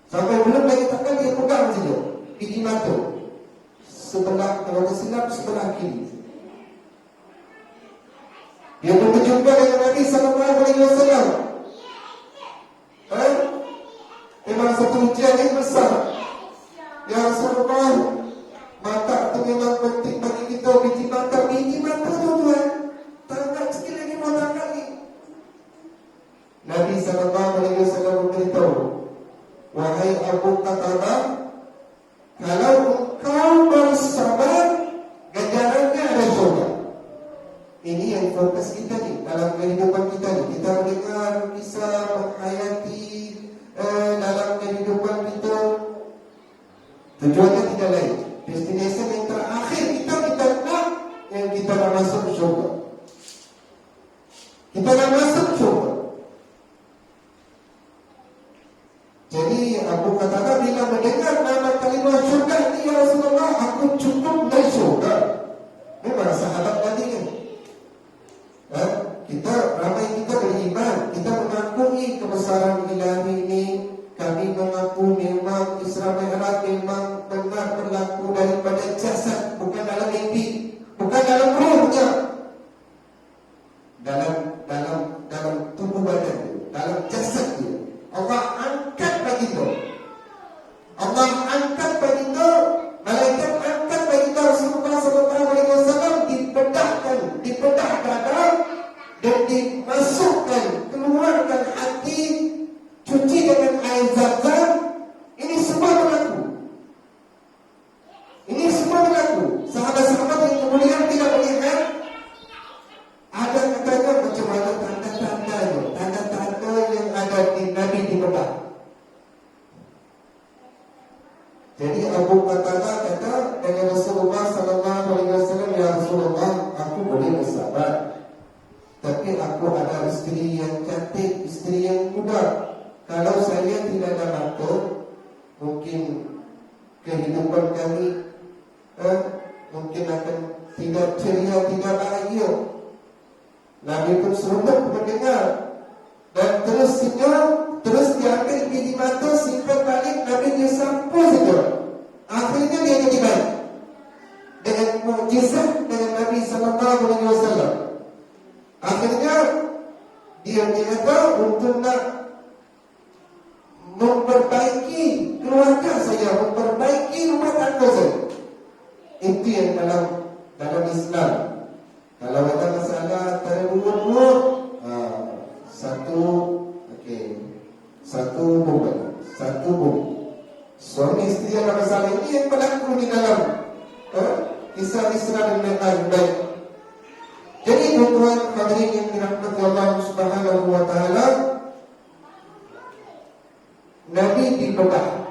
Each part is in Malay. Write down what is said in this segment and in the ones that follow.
Sampai belum lagi takkan dia pegang saja biji mata. Sebelah, kalau tersilap sebelah kiri. Dia pun berjumpa dengan Nabi SAW. Memang satu ujian yang besar. Ya Rasulullah, mata itu memang penting bagi kita. Biji mata tuan-tuan. Tak sikit lagi mau tangkap ni. Nabi SAW beritahu, wahai Abu Qatadah, kalau engkau bersabar, ganjarannya ada syurga. Ini yang fokus kita ni dalam kehidupan kita ni. Kita mendengar kisah menghayati dalam kehidupan kita. Tujuannya tidak lain. Destination yang terakhir kita nak yang kita nak masuk syurga. Kita nak masuk syurga. Jadi Abu Qatadah bila mendengar nama kalimah syurga ini, ya Rasulullah, aku cukup dari syurga. Memang sahabat Nabi kan. Kita ramai kita beriman, kita mengakui kebesaran ilahi ini. Kami mengaku memang Isra Mi'raj memang benar berlaku daripada jasad, bukan dalam mimpi, bukan dalam ruhnya, dalam tubuh badan, dalam jasad dia. Allah angkat begitu. Allah angkat begitu. Malaikat angkat begitu. Rasulullah SAW dibedah dada dan dimasukkan, keluarkan hati, cuci dengan air zam-zam. Ini semua berlaku. Ini semua berlaku. Sahabat-sahabat yang kemudian tidak melihat. Ada katanya macam mana tanda-tanda yang ada di Nabi dibedah. Jadi Abu Qatadah kata dengan Rasulullah SAW, ya Rasulullah, aku boleh bersabar, tapi aku ada isteri yang cantik, isteri yang muda. Kalau saya tidak ada mata, mungkin kehidupan kami mungkin akan tidak ceria, tidak bahagia. Nabi pun seronok mendengar dan terus senyum, terus diambil biji mata, simpan balik. Nabi dia sampu saja. Akhirnya dia jadi baik dengan mukjizat dengan Nabi SAW. Akhirnya dia kata untuk nak memperbaiki keluarga saya, memperbaiki rumah tangga saya. Itu yang dalam Islam. Kalau ada masalah antara dua-dua, satu bumi. Suami isteri ada masalah, ini yang berlaku di dalam kisah Isra dan Mi'raj. Baik. Jadi tuan-tuan hadirin yang dirahmati Allah Subhanahu wa taala, Nabi dibedah,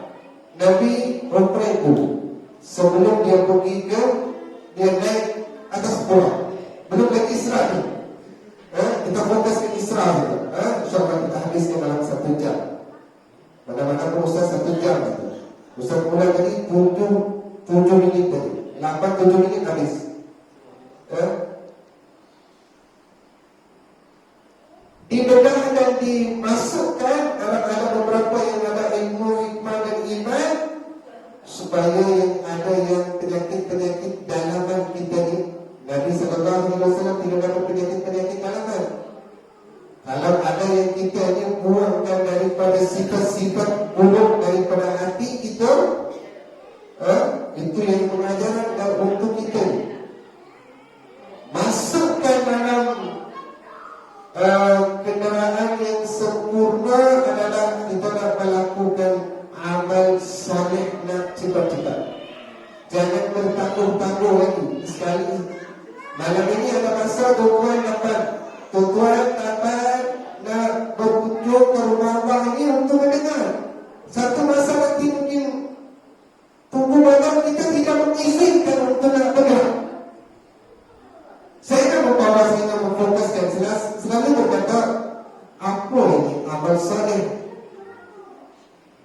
Nabi memperiksa sebelum dia pergi ke, dia naik atas bola. Belum lagi Isra ni. Kita fokus ke Isra saja. InsyaAllah kita habiskan dalam 1 jam. Mana-mana pun Ustaz 1 jam itu. Ustaz mula tadi 7 minit tadi. 8-7 minit habis. Dibedah dan dimasukkan ada beberapa yang ada ilmu, hikmah dan iman, supaya yang ada yang penyakit-penyakit dalaman kita ni. Nabi SAW tidak ada penyakit-penyakit dalaman. Kalau ada yang kita ni buangkan daripada sifat-sifat buruk daripada hati kita, itu yang pengajaran dan untuk kita ni. Masukkan dalam kenderaan yang sempurna adalah kita nak melakukan amal soleh nak cepat-cepat. Jangan bertangguh-tangguh lagi. Sekali malam ini ada masa tuan dapat nak berkunjung ke rumah Allah ini untuk mendengar. Satu masa nanti mungkin tubuh badan kita tidak mengizinkan untuk nak bergerak. Saya nak membawa, saya nak memfokuskan, selalu berkata, apa ini amal soleh?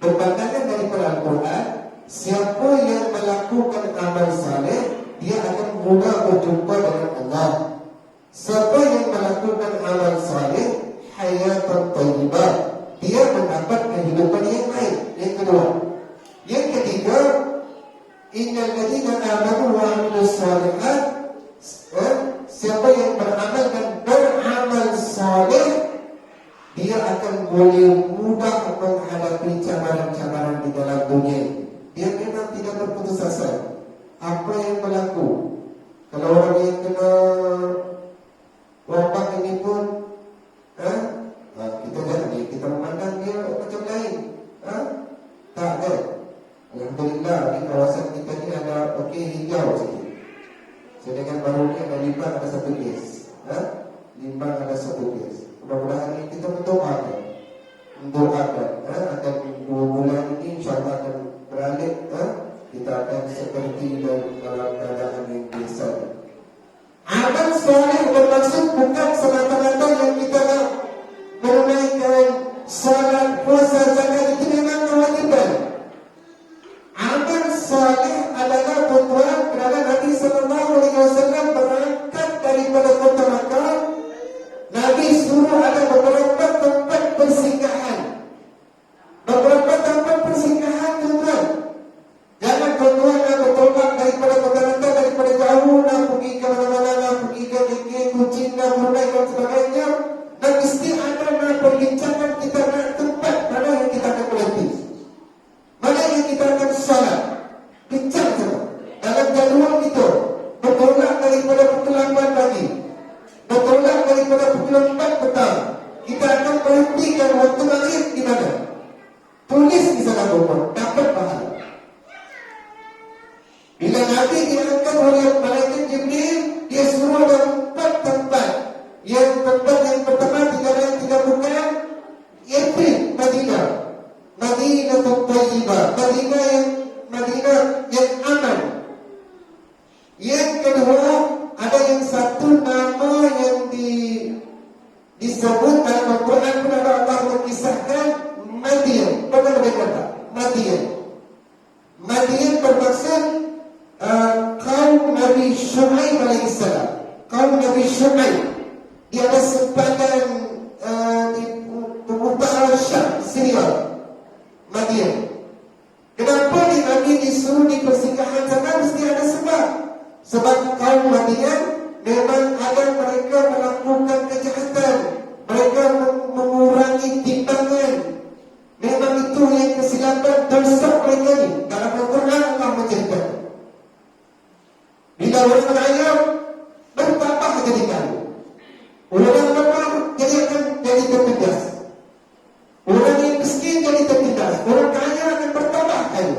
Berpandangan daripada Al-Quran, siapa yang melakukan amal soleh, dia akan mudah berjumpa dengan Allah. Siapa yang melakukan amal soleh, hayatan thayyibah, dia mendapat kehidupan yang baik. Yang kedua, menghadapi cabaran-cabaran di dalam dunia. Dia memang tidak berputus asa. Apa yang berlaku? Kalau orang yang kena wabak ini pun, kita jangan kita memandang dia macam lain. Tak ada. Alhamdulillah di kawasan kita ni ada hijau sikit. Sedangkan baru ni ada limbang ada satu kes. Limbang ada satu kes. Mudah-mudahan ini kita mendoakan akan 2 bulan ini insyaAllah akan beralih. Kita akan seperti dalam keadaan yang biasa. Amal soleh bermaksud bukan semata-mata yang kita nak menunaikan salat, puasa, zakat, itu memang kewajiban. Amal soleh adalah tujuan kerana Nabi SAW berangkat daripada kota Makkah. Nabi suruh ada beberapa tempat persinggahan. Beberapa tempat persinggahan tuan. Jangan tuan nak bertolak daripada kota Makkah, daripada jauh nak pergi ke mana-mana, nak pergi ke KK, Kuching, nak Brunei dan sebagainya. Dan mesti ada nak perbincangan kita nak tempat mana yang kita akan berhenti, mana yang kita akan salat. Bincang saja dalam jadual kita. Bertolak daripada pukul 8 pagi, bertolak daripada pukul 4 petang, kita akan berhentikan waktu maghrib di mana? Tulis di sana buku, dapat pahala. Bila Nabi diangkat oleh malaikat Jibril, dia suruh ada 4 tempat. Yang tempat yang pertama tidak bukan yaitu Madinah. Madinah Thayyibah, Madinah yang aman. Yang kedua, ada yang satu nama yang disebut dalam Al-Quran pun ada Allah mengisahkan Madian. Pernah mereka tak? Madian bermaksud kaum Nabi Syuaib alaihissalam. Kaum Nabi Syuaib. Dia ada sempadan di utara Syam, Syria, Madian. Kenapa Nabi disuruh di persinggahan sana? Mesti ada sebab. Sebab kaum Madian memang ada mereka melakukan kejahatan, mereka mengurangi timbangan. Memang itu yang kesilapan dosa mereka ni. Dalam Al-Quran Allah menceritakan. Bila orang kaya bertambah jadi kaya, orang lemah jadi tertindas, orang yang miskin jadi tertindas, orang kaya akan bertambah kaya.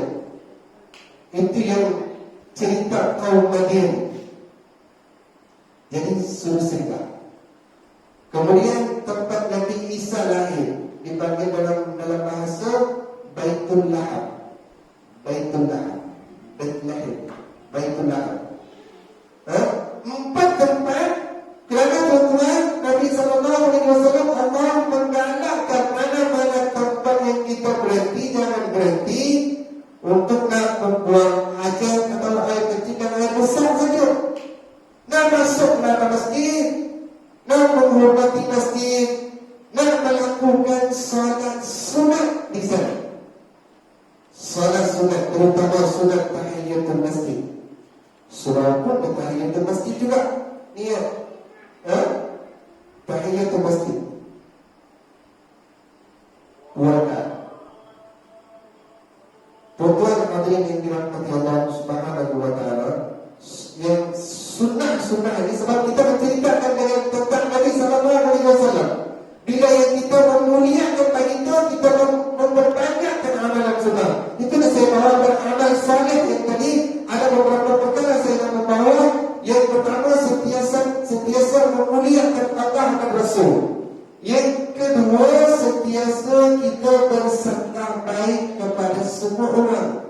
Itu yang cerita kaum Madian. Jadi suruh singgah. Kemudian tempat Nabi Isa lahir dipanggil dalam bahasa Baitul Lahab. Baitul Lahab. 4 tempat. Kerana tuan-tuan, Nabi SAW Allah menggalakkan mana-mana tempat yang kita berhenti, jangan berhenti untuk nak membuang hajat atau air kecil dan air besar saja. Nak masuk ke masjid, nak menghormati masjid, nak melakukan salat sunat di sana. Salat sunat, terutama sunat tahiyatul masjid. Surah pun tahiyatul masjid juga. Niat tahiyatul masjid. Wala. Tuan-tuan hadirin yang dirahmati Allah Subhanahu wa taala, yang sunnah ini sebab kita menceritakan dengan tentang Nabi sallallahu alaihi wasallam. Bila yang kita memuliakan baginda, kita memperbanyakkan amalan sunnah. Itu yang saya bawa beramal saleh yang tadi ada beberapa perkara saya nak membawa. Yang pertama, sentiasa memuliakan Allah dan Rasul. Yang kedua, sentiasa kita bersangka baik kepada semua orang,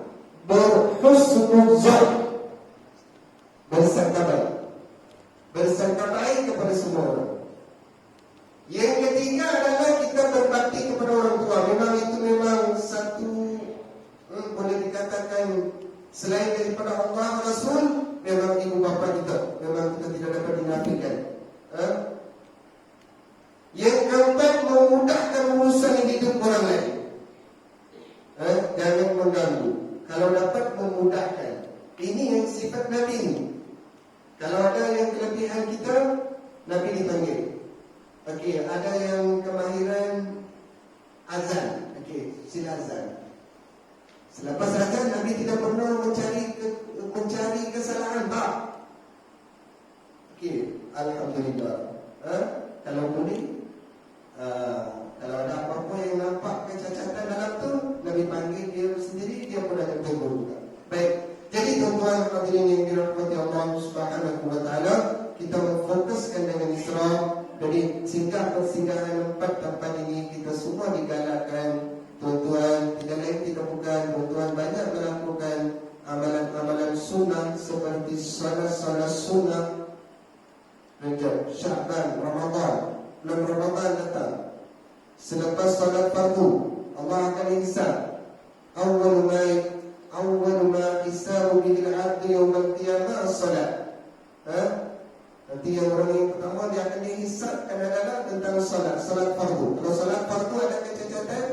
berhusnul zon, bersangka baik kepada semua orang. Yang ketiga adalah kita berbakti kepada orang tua. Memang itu satu boleh dikatakan selain daripada Allah Rasul, memang ibu bapa kita. Memang kita tidak dapat dinafikan. Yang keempat, memudahkan urusan hidup orang lain. Jangan mengganggu. Kalau dapat memudahkan. Ini yang sifat Nabi ini. Kalau ada yang kelebihan kita, Nabi dipanggil. Okey, ada yang kemahiran azan. Okey, sila azan. Selepas azan Nabi tidak pernah mencari kesalahan, tak. Okey, alhamdulillah. Kalau boleh, kalau ada apa-apa yang nampak kecacatan dalam tu, Nabi panggil dia sendiri, dia pun ada tegur juga. Baik, jadi tuan-tuan hadirin yang dirahmati Allah Subhanahu wa taala, kita memfokuskan dengan Isra. Jadi persinggahan 4 tempat ini kita semua digalakkan, tuan-tuan, tidak lain tidak bukan, tuan-tuan banyak melakukan amalan-amalan sunnah seperti salat sunnah, Rajab, Syaban, Ramadan. Bulan Ramadan datang, selepas salat fardu Allah akan hisab. Awal ma hisabu bil 'abdi yawm al-qiyamah as-salat. Nanti yang orang yang pertama dia akan dihisabkan adalah tentang salat fardu. Kalau salat fardu ada kecacatan,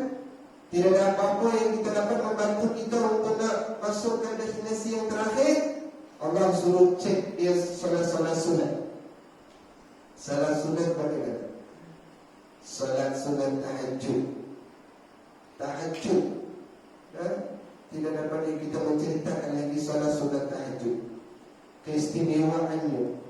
tidak ada apa-apa yang kita dapat membantu kita untuk nak masuk ke destinasi yang terakhir, Allah suruh cek dia salat sunat. Salat sunat bagaimana? Salat sunat tahajud. Tidak dapat kita menceritakan lagi salat sunat tahajud, keistimewaannya.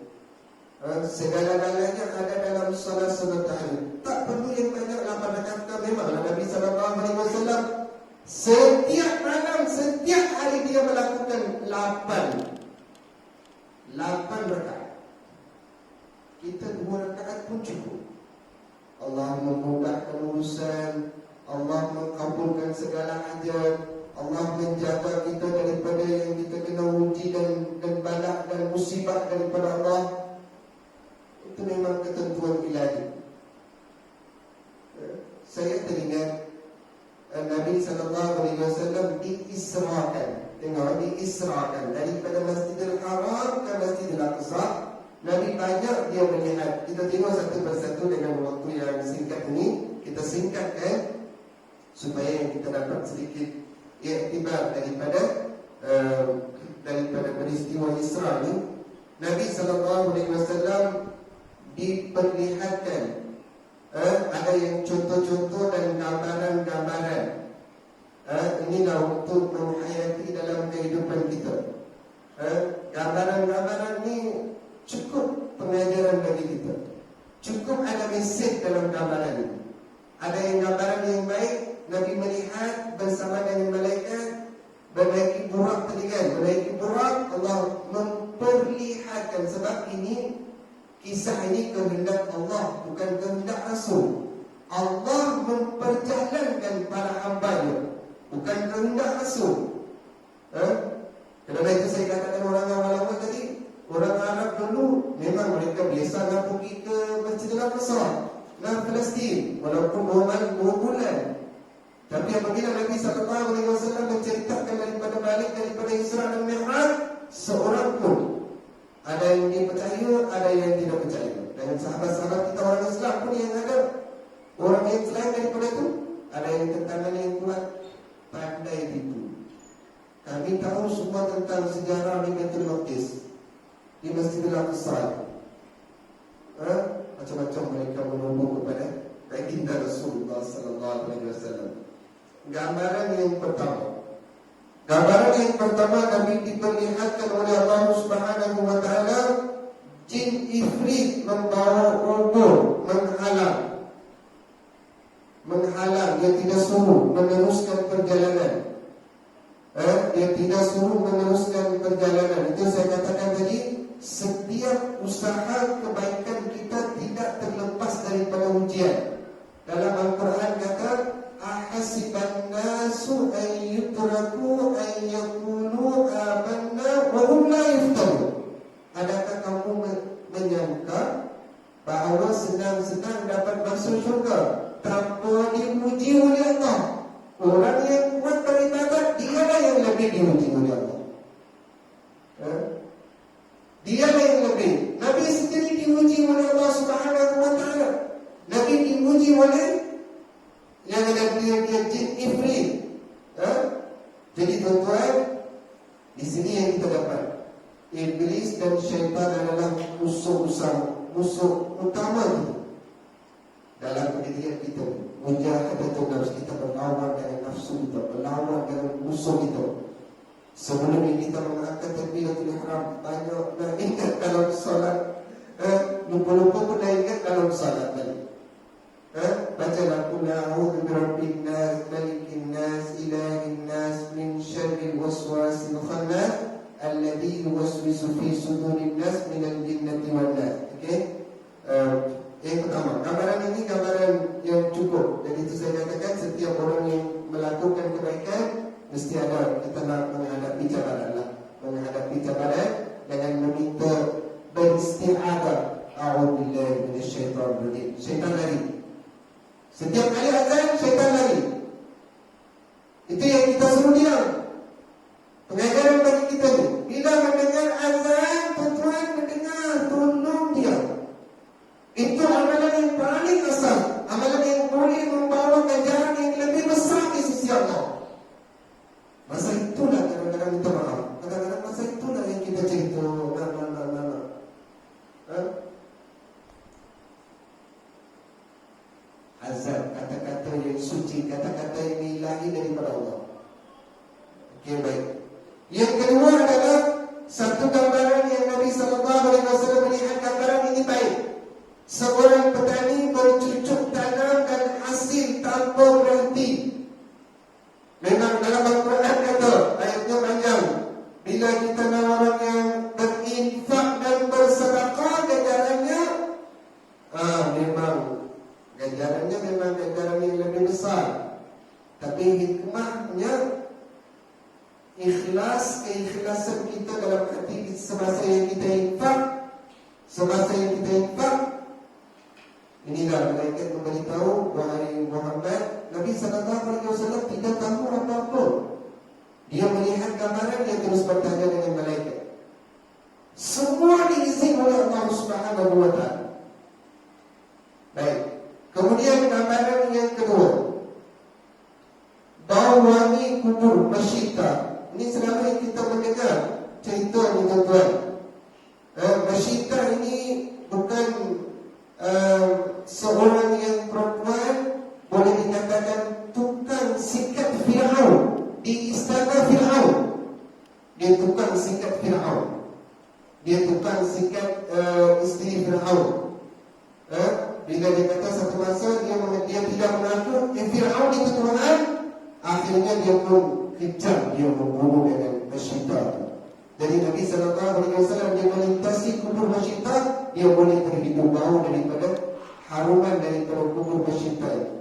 Segala-galanya ada dalam salat sunat tahajud. Tak perlu yang banyak pada kata. Memanglah Nabi SAW setiap malam, setiap hari dia melakukan 8 rakaat. Kita 2 rakaat pun cukup. Allah memudahkan urusan, Allah mengabulkan segala hajat, Allah menjaga kita daripada yang kita kena uji dan balak dan musibah daripada Allah. Itu memang ketentuan ilahi. Saya teringat Nabi SAW diisrakan. Tengok, diisrakan daripada Masjidil Haram ke Masjidil Aqsa. Nabi banyak dia melihat. Kita tengok satu persatu dengan waktu yang singkat ini. Kita singkatkan supaya kita dapat sedikit iktibar daripada peristiwa Isra ini. Nabi SAW diperlihatkan ada yang contoh-contoh dan gambaran-gambaran. Inilah untuk menghayati dalam kehidupan kita. Gambaran-gambaran ini cukup pengajaran bagi kita. Cukup ada mesej dalam gambaran ini. Ada yang gambaran yang baik, Nabi melihat bersama dengan malaikat menaiki burak tadi kan. Menaiki burak, Allah memperlihatkan. Sebab ini, kisah ini kehendak Allah, bukan kehendak Rasul. Allah memperjalankan para hamba-Nya, bukan kehendak Rasul. Kerana itu saya katakan orang awal-awal tadi, orang Arab dulu memang mereka biasa nak pergi ke Masjidil Aqsa, nak Palestin, walaupun 2 bulan. Tapi apabila Nabi SAW menceritakan daripada Isra dan Mi'raj, seorang pun ada yang dia percaya, ada yang tidak percaya. Dan sahabat-sahabat kita orang Islam pun yang ada, orang yang selain daripada itu, ada yang tentangan yang kuat, pandai tipu. Kami tahu semua tentang sejarah di Baitul Maqdis, di Masjidil Aqsa. Macam-macam mereka menuduh kepada baginda Rasulullah SAW. Gambaran yang pertama Nabi diperlihatkan oleh Allah Subhanahu wa taala, jin ifrit membawa ubur menghalang, dia tidak suruh meneruskan perjalanan. Dia tidak suruh meneruskan perjalanan. Itu saya katakan tadi, setiap usaha kebaikan kita tidak terlepas daripada ujian. Dalam Al-Quran kata, ahasiban nasu an yutraku an yaqulu amanna wa hum la yuftanun. Adakah kamu menyangka bahawa senang-senang dapat masuk syurga tanpa diuji oleh Allah? Orang yang kuat beribadat, dialah yang lebih diuji oleh Allah. Dialah yang lebih. Nabi sendiri diuji oleh Allah Subhanahu wa taala. Nabi diuji oleh yang ada dia jin ifrit. Jadi tuan-tuan, di sini yang kita dapat, iblis dan syaitan adalah musuh utama kita dalam pendirian kita. Mujahadatun nafs, kita berlawan dengan nafsu usul itu. Sebelum kita mengangkat takbiratul ihram, banyak nak ingat kalau solat, lupa-lupa pun dah ingat kalau solat tadi. Bacalah qul a'udzu birabbin nas, malikin nas, ilahin nas, min syarril waswasil khannas alladzi yuwaswisu fi sudurin nas minal jinnati wan nas. Okey. Yang pertama, gambaran ini gambaran yang cukup. Jadi itu saya katakan setiap orang yang melakukan kebaikan mesti ada, kita nak menghadapi cabaran lah. Menghadapi cabaran dengan meminta beristi'adzah. A'udzubillahi minasyaitonir rajim. Syaitan lari. Setiap kali azan syaitan lari. Itu yang kita suruh diam. Pengajaran bagi kita ni, bila mendengar azan, tuan-tuan mendengar, tolong diam. Itu amalan yang paling asal, amalan yang boleh membawa ganjaran yang lebih besar di sisi Allah. Masa itulah kadang-kadang minta maaf. Kadang-kadang masa itulah yang kita cerita azan, kata-kata yang suci, kata-kata yang ilahi daripada Allah. Okey, baik. Yang kedua adalah satu gambaran yang Nabi SAW melihat gambaran ini baik. Seorang petani bercucuk tanam dan hasil tanpa berhenti. Memang dalam Al-Quran kata, ayatnya panjang, bila kita nak orang yang berinfak dan bersedekah, ganjarannya memang ganjaran yang lebih besar. Tapi hikmahnya keikhlasan kita dalam hati semasa yang kita infak. Inilah malaikat memberitahu, wahai Muhammad, Nabi SAW tidak tahu apa-apa. Dia melihat gambaran, dia terus bertanya dengan malaikat. Semua diizinkan oleh Allah Subhanahu wa ta'ala. Baik. Kemudian gambaran yang kedua, bau wangi kubur masyita. Ini selama yang kita mendengar cerita ni tuan-tuan. Masyita ini bukan seorang yang perempuan, boleh dikatakan tukang sikat Fir'aun di istana Fir'aun. Dia tukang sikat Fir'aun. Dia tukang sikat isteri Fir'aun. Bila dia kata satu masa dia tidak mengaku Fir'aun itu Tuhan, akhirnya dia pun kejam, dia membunuh dengan masyita. Jadi Nabi SAW dia melintasi kubur masyita, dia boleh terhidup bau daripada haruman daripada kubur masyita.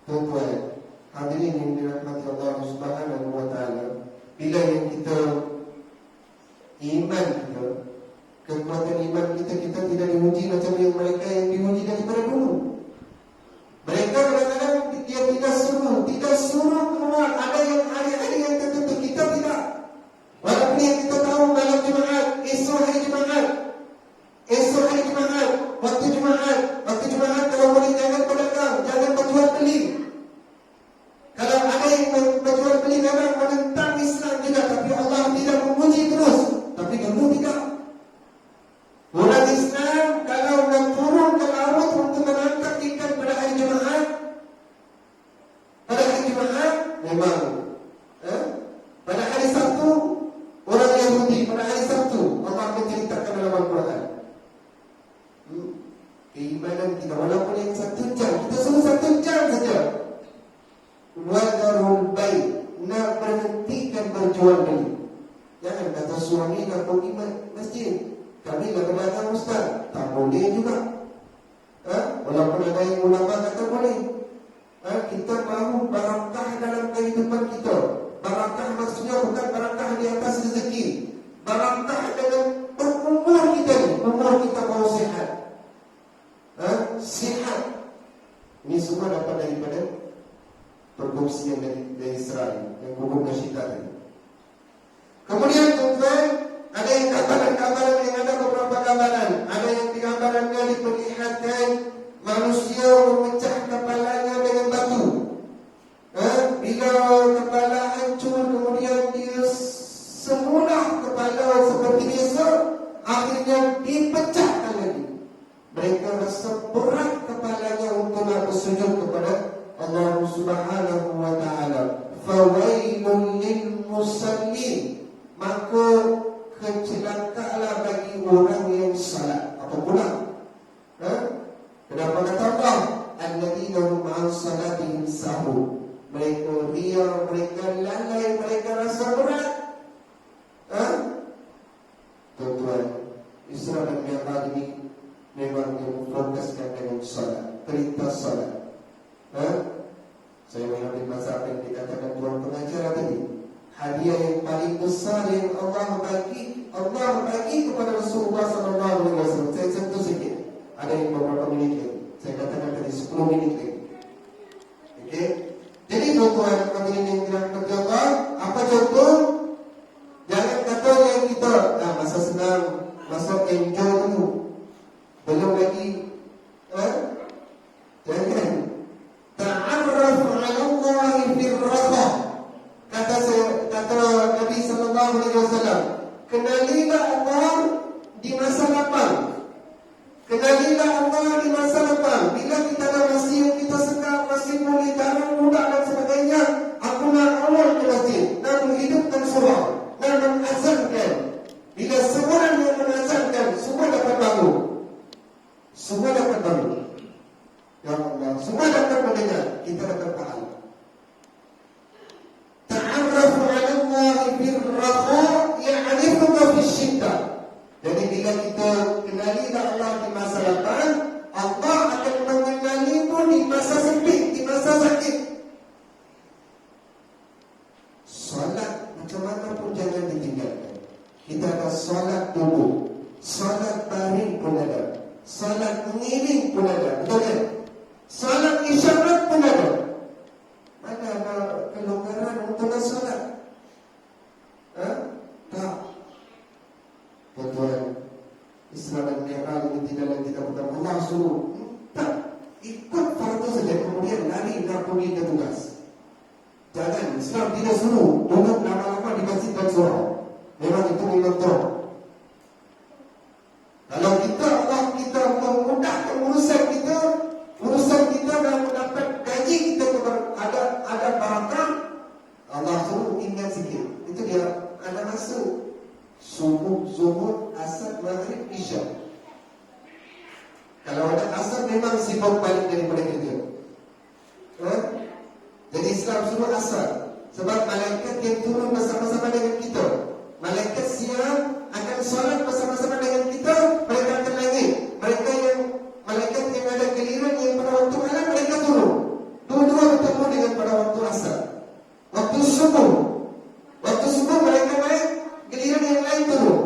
Tuan-tuan, hadirin yang dirahmati Allah Subhanahu wa ta'ala, bila yang kita iman kita, kekuatan iman kita tidak diuji macam yang mereka yang diuji daripada dulu. Mereka kadang-kadang dia tidak suruh keluar. Ada yang hari-hari yang tertentu, kita tidak. Walaupun yang kita tahu malam Jumaat, esok hari Jumaat, waktu Jumaat kalau boleh jangan berdagang, jangan berjual beli. Kalau ada yang berjual beli memang menentang Islam juga, tapi Allah tidak menguji terus. Tapi dulu tidak. Orang Islam kalau nak turun ke laut untuk menangkap ikan pada hari Jumaat, memang pada hari Sabtu, orang Yahudi pada hari Sabtu Allah menceritakan dalam Al-Quran keimanan kita, walaupun yang 1 jam, kita suruh 1 jam saja. Wadarul baik, nak berhentikan berjual beli. Jangan kata suami nak pergi masjid, kami nak berdagang ustaz, tak boleh juga. Walaupun ada yang ulama kata boleh. Kita mahu barakah dalam kehidupan kita. Barakah maksudnya bukan barakah di atas rezeki, barakah dalam berumur kita ni. Umur kita mahu sihat. Sihat. Ini semua dapat daripada produksi yang dari Israel, yang kubur masyita tadi. Kemudian tuan-tuan, ada yang gambaran-gambaran, yang ada beberapa gambaran. Ada yang digambarannya diperlihatkan manusia memecah kepalanya dengan batu. Bila kepala hancur, kemudian dia semula kepala seperti biasa, akhirnya dipecahkan lagi. Mereka rasa berat kepalanya untuk nak bersujud kepada Allah Subhanahu wa ta'ala. Fawailun mereka lalai, mereka rasa berat. Tuan-tuan, Isra dan Mi'raj ini memang memfokuskan dengan salat, perintah salat. Saya mengambil masa apa yang dikatakan tuan pengacara tadi. Hadiah yang paling besar yang Allah bagi kepada Rasulullah SAW. Saya sentuh sikit. Ada yang beberapa minit lagi. Saya katakan tadi 10 minit lagi. Okey. Jadi tuan-tuan hadirin yang dirahmati Allah, apa contoh? Jangan kata yang kita masa senang, masa enjoy dulu. Belum lagi jangan. Ta'arraf 'ala Allah fil raha. Kata Nabi sallallahu alaihi wasallam, kenalilah Allah di masa lapang. Kenalilah Allah di masa lapang. Bila kita dah masih kita sedang masih boleh jalan mudah dan sebagainya, aku nak awal ke masjid, nak menghidupkan surah, nak mengazankan. Bila seorang yang mengazankan, semua dapat bangun. Semua dapat bangun. Ya Allah, semua dapat mendengar, kita dapat pahala. Ta'arrafu 'ala Allah fil raha ya'rifuka fil syiddah. Jadi bila kita kenalilah Allah di masa lapang, Allah akan mengenalimu di masa sempit, di masa sakit. Solat macam mana pun jangan ditinggalkan. Kita ada solat duduk, solat baring pun ada, solat mengiring pun ada, betul kan? Solat isyarat pun ada. Mana ada kelonggaran untuk solat? Tak. Tuan-tuan, Isra dan Mi'raj ini tidak bukan Allah suruh. Tak. Ikut fardu saja, kemudian lari nak pergi ke tugas. Jangan, Islam tidak suruh duduk lama-lama di masjid dan surau. Memang itu memang teruk. Kalau kita memudahkan urusan kita dan mendapat gaji kita ada barakah, Allah suruh ingat sikit. Itu dia ada masuk subuh, zuhur, asar, maghrib, isya. Kalau ada asar memang sibuk balik daripada kerja. Jadi Islam suruh asar. Sebab malaikat yang turun bersama-sama dengan kita, malaikat siang akan solat bersama-sama dengan kita. Mereka akan langit. Malaikat yang ada giliran yang pada waktu malam mereka turun. Dua-dua bertemu dengan pada waktu asar. Waktu subuh mereka naik, giliran yang lain turun.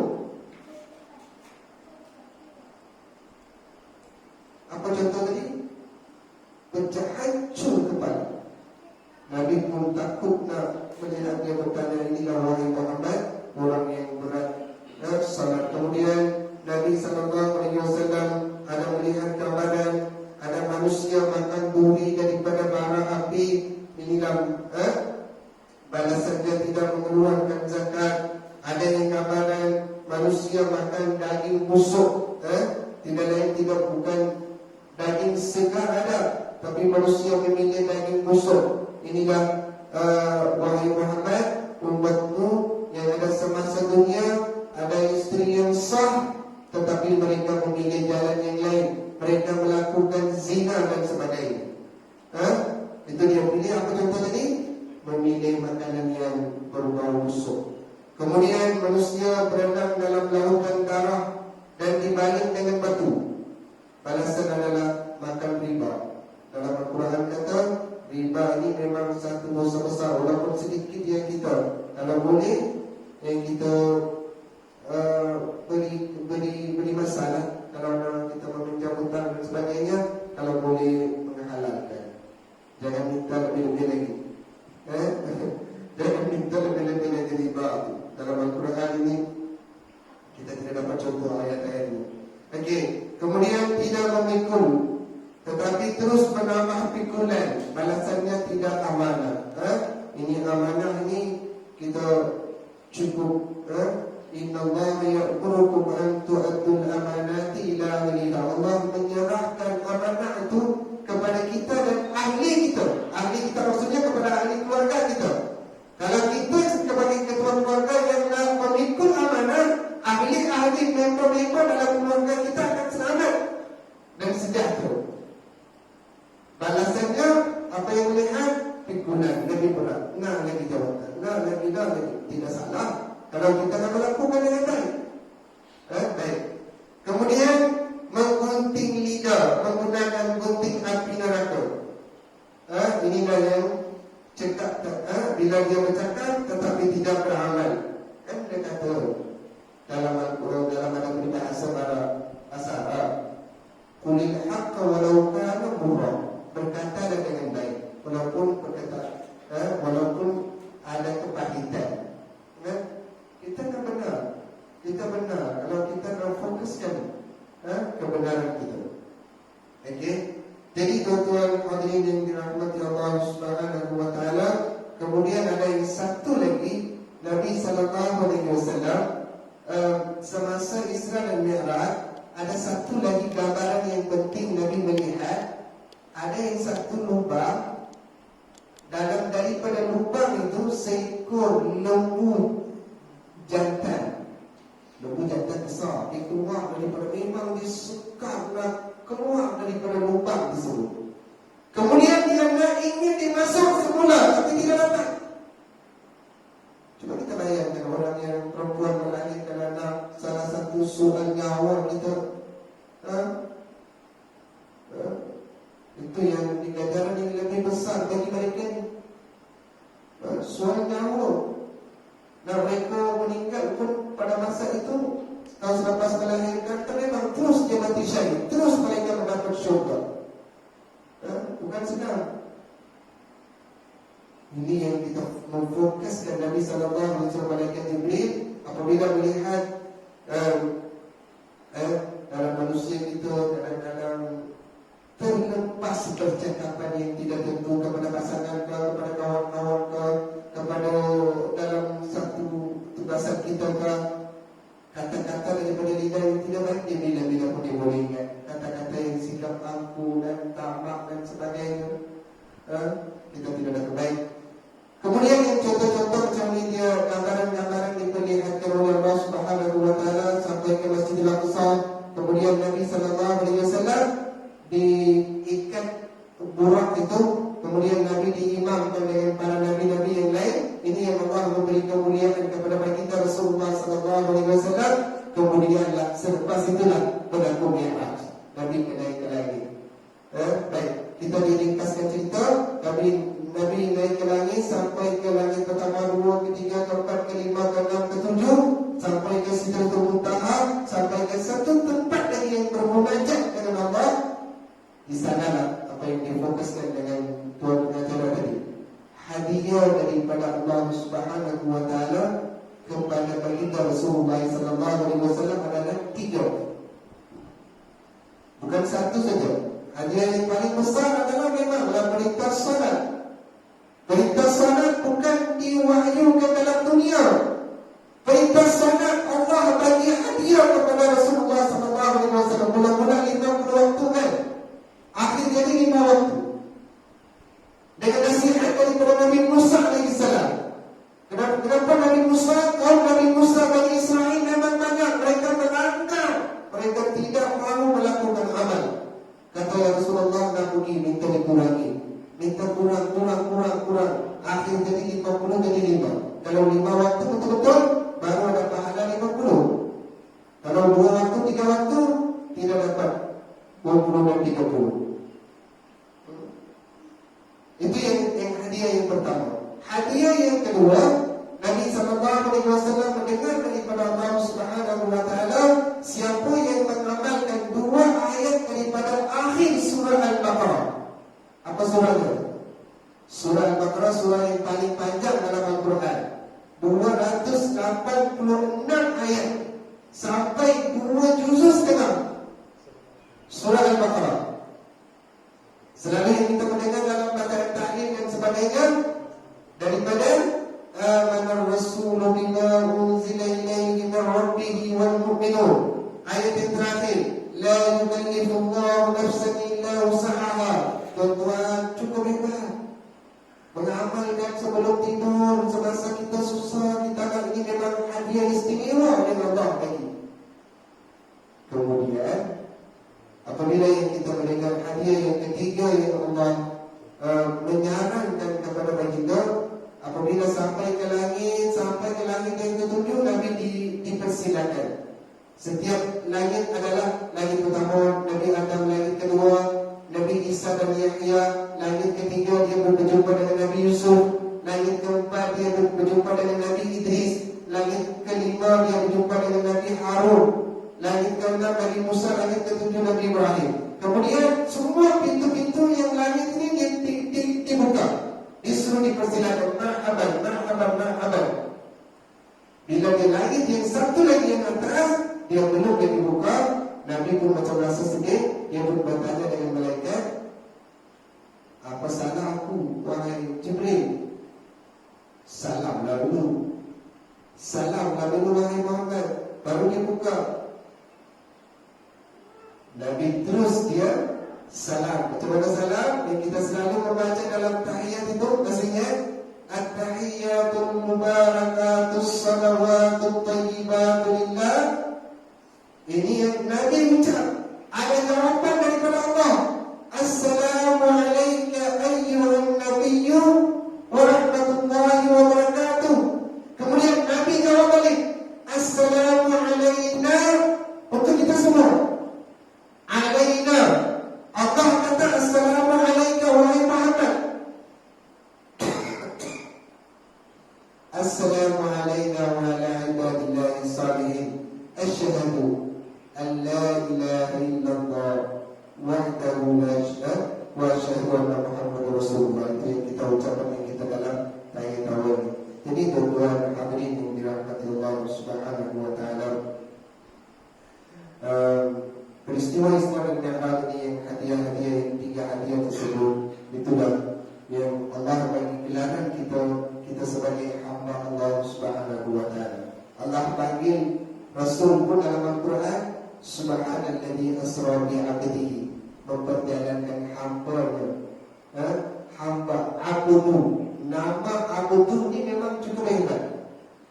Apa contoh tadi? Pecah hancur kepala. Nabi pun takut nak menyenang dia bertanya, inilah wahai Muhammad, orang yang berat salat. Kemudian Nabi SAW ada melihat gambaran ada manusia makan duri daripada bara api. Inilah balasannya tidak mengeluarkan zakat. Ada yang gambaran manusia makan daging busuk, tidak lain tidak bukan daging segar ada, tapi manusia memilih daging busuk. Inilah wahai Muhammad, umatmu yang ada semasa dunia, ada isteri yang sah, tetapi mereka memilih jalan yang lain. Mereka melakukan zina dan sebagainya. Itu dia pilih apa contoh tadi? Memilih makanan yang berbau busuk. Kemudian manusia berenang dalam lautan darah dan dibaling dengan batu. Balasan adalah makan riba. Dalam Al-Quran kata, riba ini memang satu dosa besar. Walaupun sedikit yang kita, kalau boleh, yang kita beri masalah. Kalau kita meminjam hutang dan sebagainya, kalau boleh menghalalkan. Jangan minta lebih-lebih lagi. Jangan minta lebih-lebih lagi riba itu. Dalam Al-Quran ini kita tidak dapat contoh ayat-ayat ini. Okey, kemudian tidak memikul, tetapi terus menambah pikulan. Balasannya tidak amanah. Ini amanah ini kita cukup. Inna Allah ya'murukum an tu'addul amanati ila ahliha. Allah menyerahkan amanah itu kepada kita dan ahli kita. Ahli kita maksudnya kepada ahli keluarga kita. Kalau kita sebagai ketua keluarga yang nak memikul amanah, ahli-ahli member-member dalam keluarga kita akan selamat dan sejahtera. Balasannya apa yang melihat pikulan lebih berat. Nah, juga tidak salah kalau kita nak melakukan dengan baik. Baik. Kemudian menggunting lidah menggunakan gunting api neraka. Inilah yang cakap bila dia bercakap tetapi tidak beramal. Kan dia kata dalam Al-Quran, dalam ada peribahasa bahasa Arab, qulil haqqa walau kana murra, berkatalah dengan baik walaupun walaupun ada kepahitan. Kita kan benar. Kita benar kalau kita nak fokuskan kebenaran kita. Okey. Jadi tuan-tuan hadirin yang dirahmati Allah Subhanahu wa taala, kemudian ada yang satu lagi, Nabi sallallahu alaihi wasallam semasa Isra dan Mi'raj, ada satu lagi gambaran yang penting Nabi melihat. Ada yang satu lubang, dalam daripada lubang itu seekor lembu jantan. Lembu jantan besar, dia keluar daripada, memang dia suka nak keluar daripada lubang tersebut. Kemudian dia nak ingin dimasuk semula, tapi tidak dapat. Cuba kita bayangkan orang yang perempuan melahirkan anak, salah satu soal nyawa kita. Itu yang di ganjaran yang lebih besar bagi mereka ni. Soal nyawa. Dan mereka meninggal pun pada masa itu, tahun selepas melahirkan, memang terus dia mati syahid, terus mereka mendapat syurga. Bukan senang. Ini yang kita memfokuskan. Nabi sallallahu alaihi wasallam, malaikat Jibril apabila melihat dalam manusia kita kadang-kadang terlepas percakapan yang tidak tentu kepada pasangan ke, kepada kawan-kawan ke, kepada dalam satu tugasan kita ke, kata-kata daripada lidah yang tidak baik, dia bila-bila pun dia boleh ingat kata-kata yang sikap angkuh dan tamak dan sebagainya. Kita tidak ada kebaik. Kemudian yang contoh-contoh macam ni, dia gambaran-gambaran diperlihatkan oleh Allah Subhanahu wa taala sampai ke Masjidil Aqsa. Kemudian Nabi sallallahu alaihi wasallam diikat burak itu, kemudian Nabi diimamkan dengan para nabi-nabi yang lain. Ini yang Allah memberi kemuliaan kepada baginda Rasulullah sallallahu alaihi wasallam. Kemudianlah selepas itulah berlaku Mi'raj, Nabi naik ke langit. Baik, kita diringkaskan cerita. Nabi naik ke langit sampai ke langit pertama, dua, ketiga, keempat, kelima, keenam, ketujuh, sampai ke Sidratul Muntaha, sampai ke satu tempat lagi yang bermunajat dengan Allah. Di sanalah apa yang difokuskan dengan tuan pengacara tadi. Hadiah daripada Allah Subhanahu wa taala kepada baginda Rasulullah sallallahu alaihi wasallam adalah 3. Bukan satu saja. Hadiah yang paling besar adalah memanglah perintah salat. Perintah salat bukan diwahyukan dalam dunia. Perintah salat Allah bagi hadiah kepada Rasulullah sallallahu alaihi wasallam. Mula-mula 50 waktu kan. Akhir jadi 5 waktu. Dengan nasihat daripada Nabi Musa AS. Kenapa Nabi Musa, kaum Nabi Musa Bani Israel memang banyak, mereka melanggar, mereka tidak mahu melakukan amal. Kata Rasulullah, nak pergi minta dikurangi, minta kurang. Akhir jadi 50 jadi 5. Kalau 5 waktu betul-betul, baru ada pahala 50. Kalau 2 waktu, 3 waktu, tidak dapat 20 dan 30. Itu yang hadiah yang pertama. Hadiah yang kedua, Nabi sallallahu alaihi wasallam mendengar daripada Allah Subhanahu wa taala, siapa yang mengamalkan 2 ayat daripada akhir surah Al-Baqarah. Apa surahnya? Surah Al-Baqarah, surah yang paling panjang dalam Al-Quran. 286 ayat sampai 2 juzuz setengah. Surah Al-Baqarah. Selalu yang kita mendengar dalam bacaan tahlil dan sebagainya daripada man rasulu bima unzila ilayhi min rabbih wal mu'minun. Ayat yang terakhir, la yukallifu Allahu nafsan illa wus'aha. Tuan-tuan, cukup hebat mengamalkan sebelum tidur, semasa kita susah, kita akan ini memang hadiah istimewa yang Allah bagi. Kemudian apabila yang kita mendengar hadiah yang ketiga yang Allah menyarankan kepada baginda, apabila sampai ke langit ke langit yang ketujuh, Nabi dipersilakan. Setiap langit adalah langit pertama, Nabi Adam langit kedua, Nabi Isa dan Yahya langit ketiga, dia berjumpa dengan Nabi Yusuf. Langit keempat dia berjumpa dengan Nabi Idris. Langit kelima dia berjumpa dengan Nabi Harun. Langit keenam Nabi Musa. Langit ketujuh Nabi Ibrahim. Kemudian semua pintu-pintu yang langit ini dibuka, disuruh dipersilakan, marhaban, marhaban, marhaban. Bila di langit yang satu lagi yang atas, dia belum dia dibuka, Nabi pun macam rasa sedih. Dia pun bertanya dengan malaikat, apa salah aku, wahai Jibril? Salamlah dulu, salamlah dulu wahai Muhammad, baru dibuka. Nabi terus dia salam. Macam mana salam? Yang kita selalu membaca dalam tahiyat itu, masih ingat? At-tahiyyatul mubarakatus salawatut thayyibatu lillah. Ini yang Nabi ucap. Ada jawapan daripada Allah. Assalamu alayka ayyuhan nabiyyu wa rahmatullahi wa barakatuh. Kemudian Nabi jawab balik, Assalamu alayna, untuk kita semua. Alayna. Allah kata Assalamu alayka wahai Muhammad. Assalamu alayna wa ala ibadillahi salihin. Asyhadu an la ilaha illallah wahdahu la syarika wa asyhadu anna Muhammadar Rasulullah. Itu yang kita ucapkan, yang kita dalam tahiyat awal. Jadi tuan-tuan hadirin yang dirahmati Allah Subhanahu wa taala, peristiwa Isra dan Mi'raj ini, yang hadiah-hadiah, yang tiga hadiah tersebut, itulah yang Allah bagi gelaran kita sebagai hamba Allah Subhanahu wa taala. Allah panggil Rasul pun dalam Al-Quran, Subhanalladzi asra bi 'abdihi, memperjalankan hamba-Nya. Hamba, abdu. Nama abdu ini memang cukup hebat.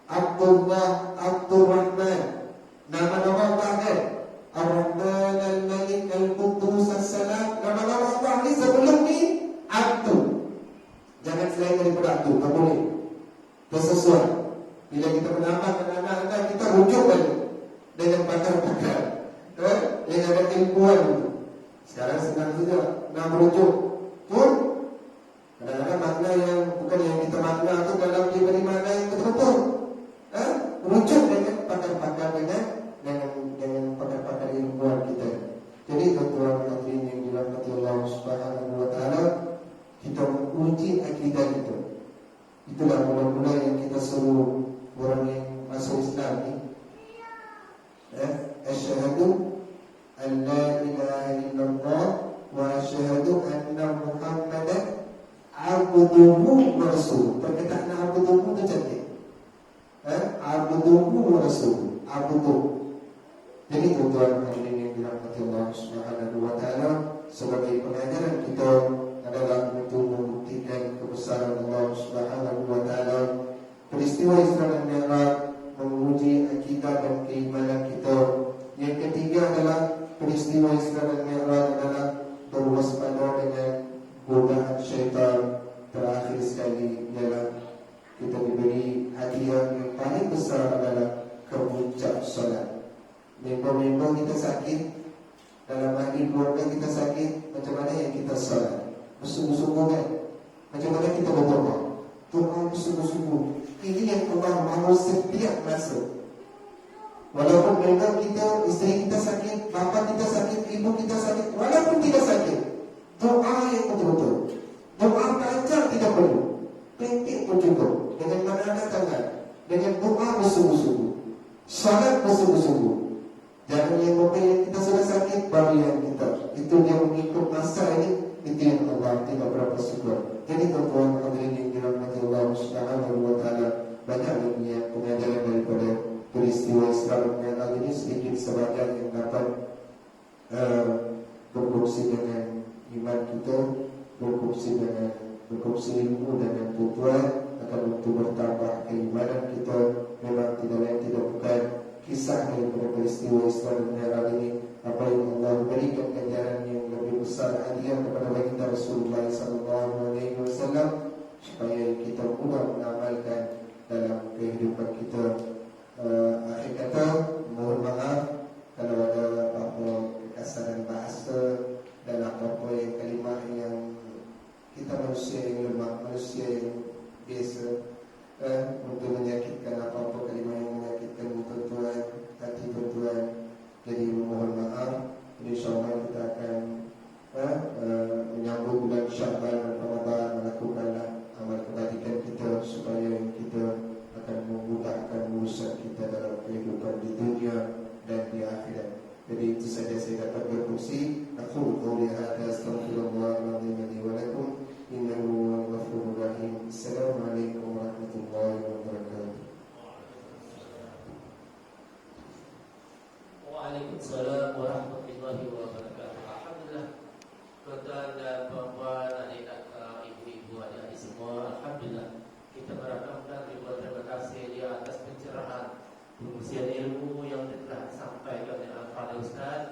Abdullah, Abdul Rahman. Nama-nama Allah kan? Ar-Rahman, Al-Malik, Al-Quddus, As-Salam. Nama-nama Allah ni sebelum ni abdu. Jangan selain daripada abdu, tak boleh. Sesuai. Bila kita menambah anak-anak, kita rujuk balik dengan pakar-pakar yang ada ilmuwan. Sekarang senang saja nak merujuk pun kadang-kadang makna yang bukan yang kita makna itu dalam diberi makna yang betul-betul. Merujuk dengan pakar-pakar, dengan pakar-pakar ilmuwan kita. Jadi tuan-tuan hadirin yang dirahmati Allah Subhanahu wa taala, kita menguji akidah kita. Itulah mula-mula yang kita suruh orang yang masuk Islam ni, asyhadu an la ilaha illallah wa asyhadu anna Muhammadan abduhu wa rasuluh. Perkataan abduhu tu cantik. Abduhu wa rasuluh. Abduhu. Jadi tuan-tuan hadirin yang dirahmati Allah Subhanahu wa taala, sebagai pengajaran kita adalah untuk membuktikan kebesaran Allah Subhanahu wa taala. Peristiwa Isra dan Mi'raj menguji akidah dan keimanan kita. Yang ketiga adalah peristiwa Isra dan Mi'raj adalah berwaspada dengan godaan syaitan. Terakhir sekali ialah kita diberi hadiah yang paling besar adalah kemuncak solat. Member-member kita sakit, dalam ahli keluarga kita sakit, macam mana yang kita solat? Bersungguh-sungguh kan? Macam mana kita berdoa? Doa bersungguh-sungguh. Ini yang Allah mahu setiap masa. Walaupun memang kita, isteri kita sakit, bapa kita sakit, ibu kita sakit, walaupun kita sakit, doa yang betul-betul. Doa panjang tidak perlu, pendek pun cukup. Dengan mengangkat tangan, dengan doa bersungguh-sungguh, salat bersungguh-sungguh. Jangan yang mobil kita sudah sakit, baru yang kita. Itu dia mengikut masa ini. Itu yang Allah tidak berapa syukur. Jadi tuan-tuan hadirin yang dirahmati Allah Subhanahu wa taala, banyak lagi yang pengajaran daripada peristiwa Isra dan Mi'raj ini, sedikit sebagian yang dapat berfungsi dengan iman kita, berfungsi ilmu dengan tujuan akan untuk bertambah keimanan kita. Memang tidak lain tidak bukan kisah daripada peristiwa Isra dan Mi'raj ini, apa yang Allah berikan ganjaran yang lebih besar hadiah kepada baginda Rasulullah sallallahu alaihi wasallam, supaya kita mudah mengamalkan dalam kehidupan kita. Akhir kata, mohon maaf kalau ada apa-apa kekasaran bahasa dan apa-apa yang kalimah yang kita manusia yang lemah, manusia yang biasa, untuk menyakitkan apa-apa kalimah yang menyakitkan tuan-tuan, hati tuan-tuan. Jadi mohon maaf. InsyaAllah kita akan menyambut bulan Syawal dan Ramadan, melakukanlah amal kebajikan kita supaya kita akan memudahkan urusan kita dalam kehidupan di dunia dan di akhirat. Jadi itu saja saya dapat berkongsi. Aku qouli hadza astaghfirullahaladzim li wa lakum innahu huwal ghafurur rahim. Assalamualaikum warahmatullahi wabarakatuh. Waalaikumsalam warahmatullahi wabarakatuh. Alhamdulillah, tuan-tuan dan puan-puan, adik-adik, ibu-ibu, adik-adik semua, alhamdulillah kita merakamkan ribuan terima kasih di atas pencerahan pengusian ilmu yang telah disampaikan oleh Al-Fadhil Ustaz.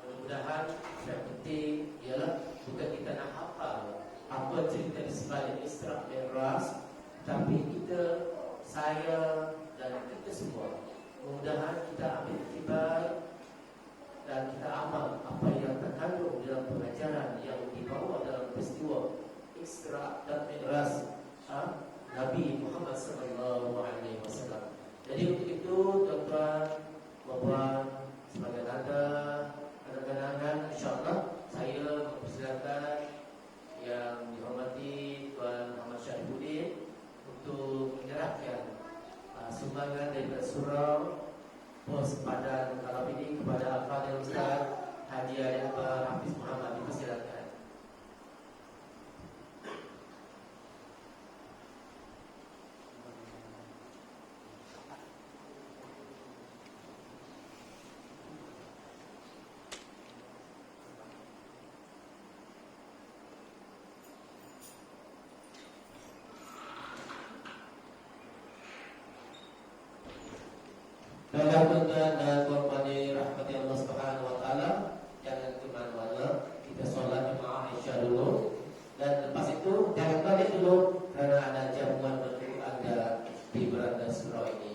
Mudah-mudahan yang penting ialah bukan kita nak hafal apa cerita di sebalik Isra' Mi'raj, tapi kita, saya dan kita semua, mudah-mudahan kita ambil iktibar dan kita amal apa yang terkandung dalam pengajaran yang dibawa dalam peristiwa Isra' dan Mi'raj Nabi Muhammad SAW. Jadi untuk itu, tuan-tuan, puan-puan, sebagai tanda kenangan, insyaAllah saya mempersilakan yang dihormati Tuan Muhammad Syarifuddin untuk menyerahkan sumbangan daripada surau pos padan malam ini kepada Al-Fadhil Ustaz Haji Akbar Hafiz Muhammad. Dipersilakan. Baiklah tuan-tuan dan puan-puan dirahmati Allah Subhanahu wa taala, jangan ke mana-mana, kita solat jemaah Isya dulu dan lepas itu jangan balik dulu kerana ada jamuan untuk anda di beranda surau ini.